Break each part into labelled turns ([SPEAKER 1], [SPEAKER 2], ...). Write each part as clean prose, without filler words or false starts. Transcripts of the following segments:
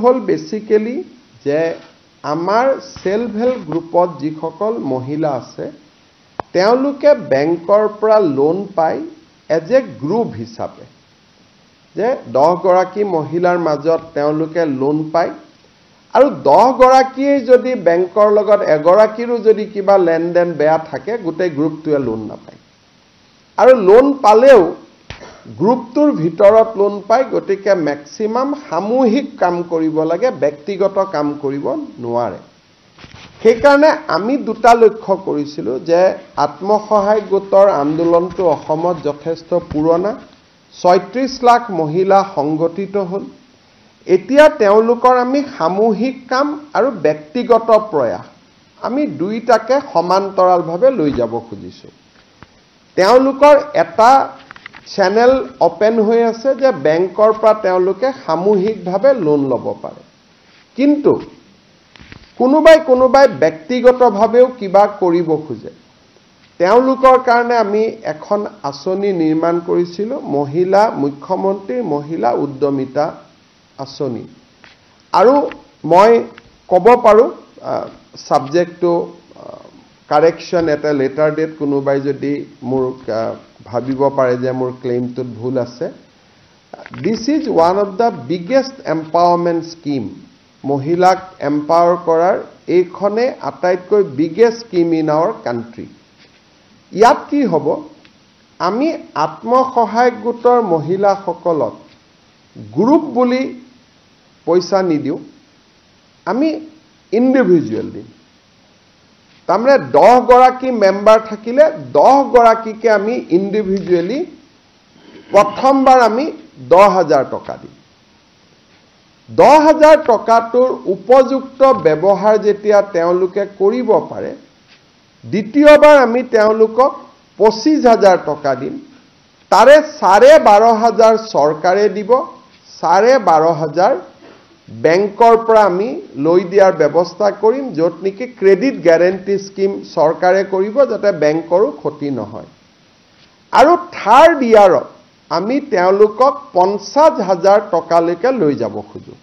[SPEAKER 1] হল basically যে আমাৰ self help গ্ৰুপত যিসকল মহিলা আছে তেওঁলোকে বেংকৰ পৰা লোন পায় এজ এ গ্ৰুপ হিচাপে যে 10 গৰাকী মহিলাৰ মাজত তেওঁলোকে লোন পায় আৰু 10 গৰাকীয়ে যদি বেংকৰ লগত এগৰাকীৰো যদি কিবা লেনদেন বেয়া থাকে গোটেই গ্ৰুপটোৱে লোন নাপায় আৰু লোন পালেও গ্ৰুপটোৰ ভিতৰত লোন পায় গতিকে ম্যাক্সিমাম সামূহিক কাম কৰিব লাগে ব্যক্তিগত কাম কৰিব নোৱাৰে সেইকাৰণে আমি দুটা লক্ষ্য কৰিছিলো যে আত্মসহায়ক গোটৰ আন্দোলনটো অসমত যথেষ্ট পুৰণা 36 লাখ মহিলা সংগঠিত হল এতিয়া তেওঁলোকৰ আমি সামূহিক কাম আৰু ব্যক্তিগত প্ৰয়াস আমি দুইটাকে সমান্তৰালভাৱে লৈ যাব খুজিছো তেওঁলোকৰ এটা চ্যানেল ওপেন হৈ আছে যে বেংকৰ পৰা তেওঁলোকে সামূহিকভাৱে লোন ল'ব পাৰে কিন্তু কোনোবাই ব্যক্তিগতভাৱেও কিবা কৰিব খোজে তেওঁলোকৰ কাৰণে আমি এখন আঁচনি নিৰ্মাণ কৰিছিলো মহিলা মুখ্যমন্ত্ৰী মহিলা উদ্যমিতা আঁচনি আৰু মই ক'ব পাৰো সাবজেক্টটো কাৰেকশ্যন এটা লেটাৰ ডেট কোনোবাই যদি মোৰ ভাবিব পাৰে যে মোৰ ক্লেইমটোত ভুল আছে this is one of the biggest empowerment scheme মহিলাক এম্পাৱাৰ কৰাৰ এইখনে আটাইতকৈ biggest scheme in our country ইয়াত কি হ'ব আমি আত্মসহায়ক গোটৰ মহিলাসকলক গ্ৰুপ বুলি পইচা নিদিও আমি ইন্ডিভিজুৱেল দিম তামনে 10 গৰাকী মেম্বাৰ থাকিলে 10 গৰাকীকে আমি ইন্ডিভিজুৱেলি প্ৰথমবাৰ আমি 10,000 টকা দিম 10,000 টকাটোৰ উপযুক্ত ব্যৱহাৰ যেতিয়া তেওঁলোকে কৰিব পাৰে দ্বিতীয়বাৰ আমি তেওঁলোকক 25,000 টকা দিম তাৰে 12,500 চৰকাৰে দিব 12,500 বেংকৰ পৰা আমি লৈ দিয়াৰ ব্যৱস্থা কৰিম যত নেকি ক্ৰেডিট গ্যাৰান্টি স্কিম চৰকাৰে কৰিব যাতে বেংকৰো ক্ষতি নহয় আৰু থাৰ্ড ইয়াৰত আমি তেওঁলোকক 50,000 টকালৈকে লৈ যাব খুজো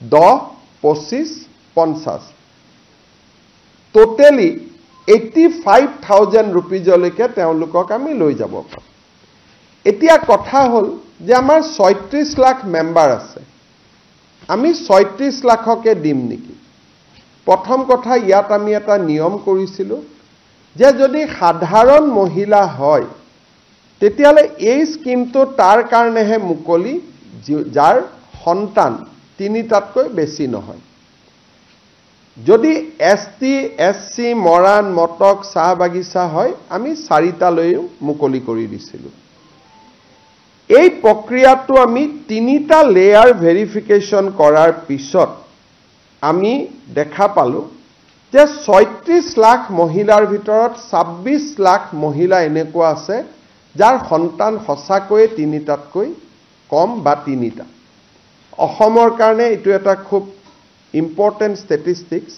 [SPEAKER 1] 10 25 50 টোটালি 85,000 rupeesলৈকে তেওঁলোকক আমি লৈ যাব পাৰোঁ এতিয়া কথা হল যে আমাৰ 36 লাখ মেম্বাৰ আছে আমি 36 লাখকে দিম নেকি প্ৰথম কথা ইয়াত আমি এটা নিয়ম কৰিছিলো যে যদি সাধাৰণ মহিলা হয় তেতিয়ালে এই স্কিমটো তাৰ কাৰণেহে মুকলি যাৰ সন্তান তিনিটাতকৈ বেছি নহয় যদি এসটি এসসি মৰাণ মটক চাহ বাগিচা হয় আমি 4টা লৈও মুকলি কৰি দিছিলো এই প্ৰক্ৰিয়াটো আমি 3টা লেয়াৰ ভেৰিফিকেশন কৰাৰ পিছত আমি দেখা পালো যে 36 লাখ মহিলাৰ ভিতৰত 26 লাখ মহিলা এনেকুৱা আছে যাৰ সন্তান হসাকৈ 3টাতকৈ কম বা 3টা অসমৰ কাৰণে এটো এটা খুব ইম্পৰ্টেন্ট ষ্টেটিষ্টিক্স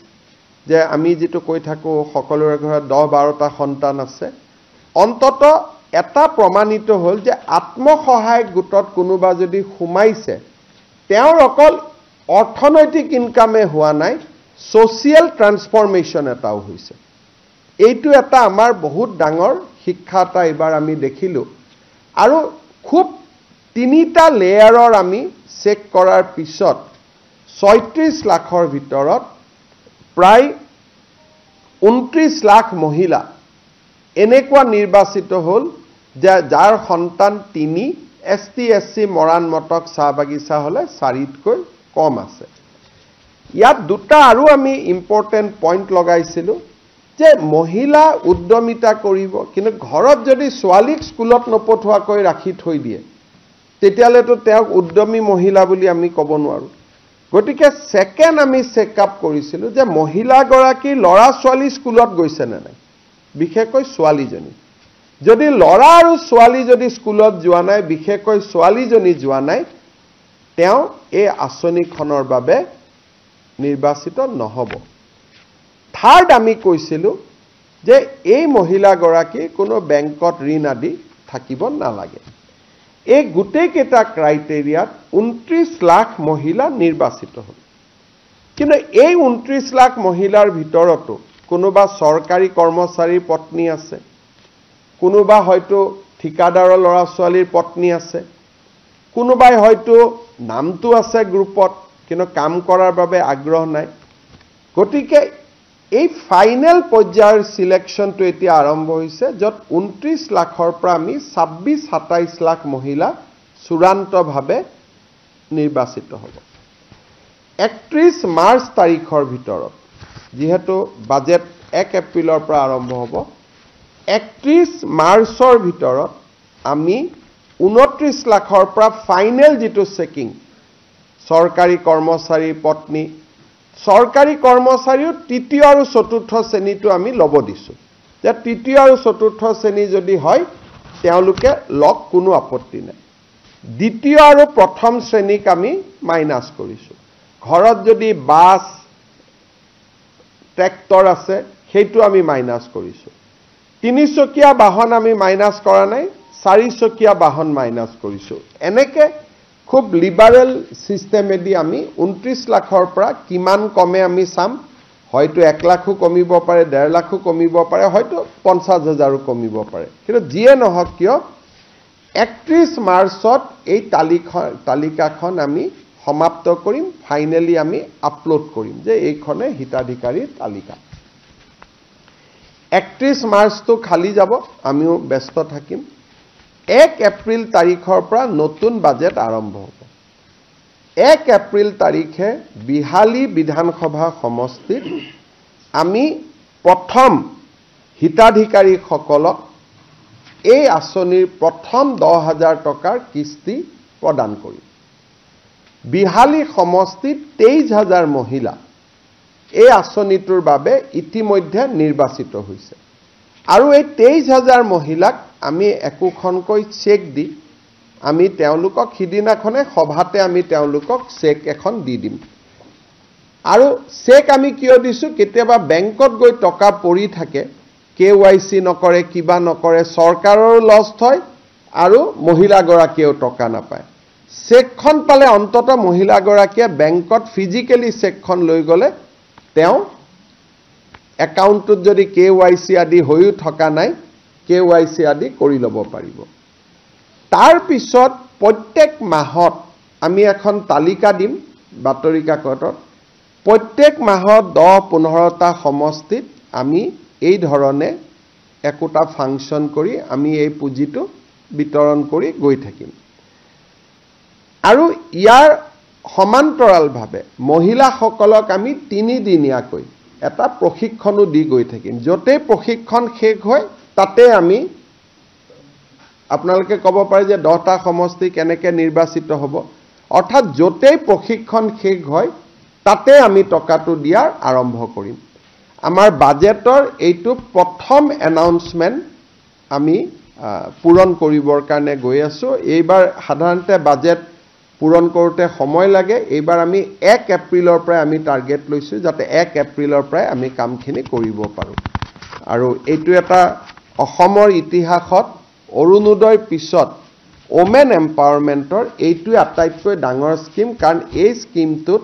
[SPEAKER 1] যে আমি যেটো কৈ থাকো সকলোৰে ঘৰত 10-12টা সন্তান আছে অন্তত এটা প্ৰমাণিত হল যে আত্মসহায়ক গোটত কোনোবা যদি সোমাইছে তেওঁৰ অকল অৰ্থনৈতিক ইনকামে হোৱা নাই সোশিয়াল ট্ৰান্সফৰমেশন এটাও হৈছে এইটো এটা আমাৰ বহুত ডাঙৰ শিক্ষা এটা এবাৰ আমি দেখিলো আৰু খুব 3টা লেয়াৰৰ আমি চেক কৰাৰ পিছত 36 লাখৰ ভিতৰত প্ৰায় 29 লাখ মহিলা এনেকুৱা নিৰ্বাচিত হল যাৰ সন্তান 3 এসটি এসসি মৰাণ মটক চাহ বাগিচা হলে 4তকৈ কম আছে ইয়াত দুটা আৰু আমি ইম্পৰ্টেন্ট পইণ্ট লগাইছিলো যে মহিলা উদ্যমিতা কৰিব কিন্তু ঘৰত যদি ছোৱালীক স্কুলত নপঠোৱাকৈ ৰাখি থৈ দিয়ে তেতিয়ালেতো তেওঁক উদ্যমী মহিলা বুলি আমি ক'ব নোৱাৰো গতিকে সেকেন্ড আমি চেকআপ কৰিছিলো যে মহিলা গৰাকী লৰা ছোৱালী স্কুলত গৈছে নে নাই বিশেষকৈ ছোৱালীজনী যদি লৰা আৰু ছোৱালী যদি স্কুলত যোৱা নাই বিশেষকৈ ছোৱালীজনী যোৱা নাই তেওঁ এই আঁচনিখনৰ বাবে নিৰ্বাচিত নহব থাৰ্ড আমি কৈছিলো যে এই মহিলা গৰাকী কোনো বেংকত ঋণ আদি থাকিব নালাগে এই গোটেইকেইটা ক্ৰাইটেৰিয়াত 29 লাখ মহিলা নিৰ্বাচিত হ'ল। কিন্তু এই 29 লাখ মহিলাৰ ভিতৰতো কোনোবা চৰকাৰী কৰ্মচাৰীৰ পত্নী আছে, কোনোবা হয়তো ঠিকাদাৰৰ ল'ৰা ছোৱালীৰ পত্নী আছে, কোনোবাই হয়তো নামটো আছে গ্ৰুপত কিন্তু কাম কৰাৰ বাবে আগ্ৰহ নাই। গতিকে এই ফাইনেল পৰ্যায়ৰ সিলেকশ্যনটো এতিয়া আৰম্ভ হৈছে, য'ত 29 লাখৰ পৰা আমি 26-27 লাখ মহিলা চূড়ান্তভাৱে নিৰ্বাচিত হ'ব। 31 মাৰ্চ তাৰিখৰ ভিতৰত, যিহেতু বাজেট 1 এপ্ৰিলৰ পৰা আৰম্ভ হ'ব, 31 মাৰ্চৰ ভিতৰত আমি 29 লাখৰ পৰা ফাইনেল যিটো চেকিং, চৰকাৰী কৰ্মচাৰীৰ পত্নী, চৰকাৰী কৰ্মচাৰীও তৃতীয় আৰু চতুৰ্থ শ্ৰেণীটো আমি ল'ব দিছোঁ, যে তৃতীয় আৰু চতুৰ্থ শ্ৰেণী যদি হয় তেওঁলোকে লওক, কোনো আপত্তি নাই। দ্বিতীয় আৰু প্ৰথম শ্ৰেণীক আমি মাইনাছ কৰিছোঁ। ঘৰত যদি বাছ ট্ৰেক্টৰ আছে সেইটো আমি মাইনাছ কৰিছোঁ। 3চকীয়া বাহন আমি মাইনাছ কৰা নাই, 4চকীয়া বাহন মাইনাছ কৰিছোঁ। এনেকৈ খুব লিবাৰেল ছিষ্টেমেদি আমি 29 লাখৰ পৰা কিমান কমে আমি চাম। হয়তো 1 লাখো কমিব পাৰে, 1.5 লাখো কমিব পাৰে, হয়তো 50,000ও কমিব পাৰে। কিন্তু যিয়ে নহওক কিয় 31 মাৰ্চত এই তালিকাখন আমি সমাপ্ত কৰিম, ফাইনেলি আমি আপলোড কৰিম যে এইখনে হিতাধিকাৰীৰ তালিকা। 31 মাৰ্চটো খালি যাব, আমিও ব্যস্ত থাকিম। 1 এপ্ৰিল তাৰিখৰ পৰা নতুন বাজেট আৰম্ভ হ'ব। 1 এপ্ৰিল তাৰিখে বিহালী বিধানসভা সমষ্টিত আমি প্ৰথম হিতাধিকাৰীসকলক এই আঁচনিৰ প্ৰথম 10,000 টকাৰ কিস্তি প্ৰদান কৰিম। বিহালী সমষ্টিত 23,000 মহিলা এই আঁচনিটোৰ বাবে ইতিমধ্যে নিৰ্বাচিত হৈছে। আৰু এই 23,000 মহিলাক আমি একোখনকৈ চেক দি আমি তেওঁলোকক সিদিনাখনে সভাতে আমি তেওঁলোকক চেক এখন দি দিম। আৰু চেক আমি কিয় দিছোঁ, কেতিয়াবা বেংকত গৈ টকা পৰি থাকে, KYC নকৰে, কিবা নকৰে, চৰকাৰৰো লছ হয় আৰু মহিলাগৰাকীয়েও টকা নাপায়। চেকখন পালে অন্তত মহিলাগৰাকীয়ে বেংকত ফিজিকেলি চেকখন লৈ গ'লে তেওঁ একাউণ্টটোত যদি KYC আদি হৈও থকা নাই, KYC আদি কৰি ল'ব পাৰিব। তাৰ পিছত প্ৰত্যেক মাহত আমি এখন তালিকা দিম বাতৰি কাকতত। প্ৰত্যেক মাহত 10-15টা সমষ্টিত আমি এই ধৰণে একোটা ফাংচন কৰি আমি এই পুঁজিটো বিতৰণ কৰি গৈ থাকিম। আৰু ইয়াৰ সমান্তৰালভাৱে মহিলাসকলক আমি 3 দিনীয়াকৈ এটা প্ৰশিক্ষণো দি গৈ থাকিম। য'তেই প্ৰশিক্ষণ শেষ হয় তাতে আমি, আপোনালোকে ক'ব পাৰে যে 10টা সমষ্টি কেনেকৈ নিৰ্বাচিত হ'ব, অৰ্থাৎ য'তেই প্ৰশিক্ষণ শেষ হয় তাতে আমি টকাটো দিয়াৰ আৰম্ভ কৰিম। আমাৰ বাজেটৰ এইটো প্ৰথম এনাউন্সমেণ্ট আমি পূৰণ কৰিবৰ কাৰণে গৈ আছোঁ। এইবাৰ সাধাৰণতে বাজেট পূৰণ কৰোঁতে সময় লাগে। এইবাৰ আমি 1 এপ্ৰিলৰ পৰাই আমি টাৰ্গেট লৈছোঁ, যাতে 1 এপ্ৰিলৰ পৰাই আমি কামখিনি কৰিব পাৰোঁ। আৰু এইটো এটা অসমৰ ইতিহাসত অৰুণোদয়ৰ পিছত ওমেন এম্পাৱাৰমেণ্টৰ এইটোৱে আটাইতকৈ ডাঙৰ স্কিম। কাৰণ এই স্কিমটোত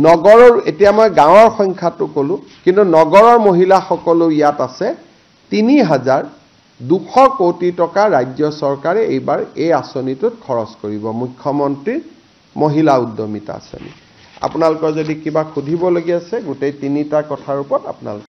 [SPEAKER 1] নগৰৰ, এতিয়া মই গাঁৱৰ সংখ্যাটো ক'লোঁ, কিন্তু নগৰৰ মহিলাসকলো ইয়াত আছে। 3,200 কোটি টকা ৰাজ্য চৰকাৰে এইবাৰ এই আঁচনিটোত খৰচ কৰিব, মুখ্যমন্ত্ৰীৰ মহিলা উদ্যমিতা আঁচনি। আপোনালোকৰ যদি কিবা সুধিবলগীয়া আছে গোটেই 3টা কথাৰ ওপৰত আপোনালোকে